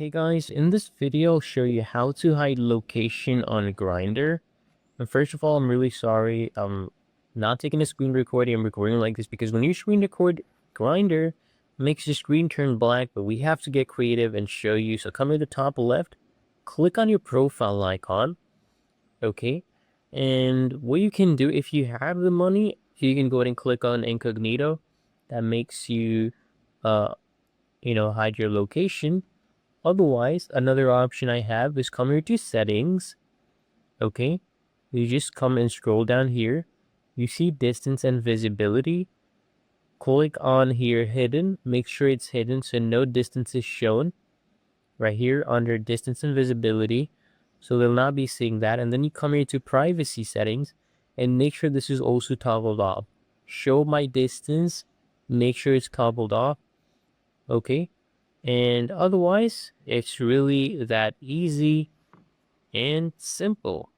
Hey guys, in this video I'll show you how to hide location on Grindr. And first of all, I'm really sorry. I'm not taking a screen recording. I'm recording like this because when you screen record Grindr, it makes the screen turn black, but we have to get creative and show you. So come to the top left, click on your profile icon, okay? And what you can do if you have the money, you can go ahead and click on Incognito. That makes you hide your location. Otherwise, another option I have is come here to settings. Okay. You just come and scroll down here. You see distance and visibility. Click on here hidden. Make sure it's hidden so no distance is shown. Right here under distance and visibility. So they'll not be seeing that. And then you come here to privacy settings and make sure this is also toggled off. Show my distance. Make sure it's toggled off. Okay. And otherwise, it's really that easy and simple.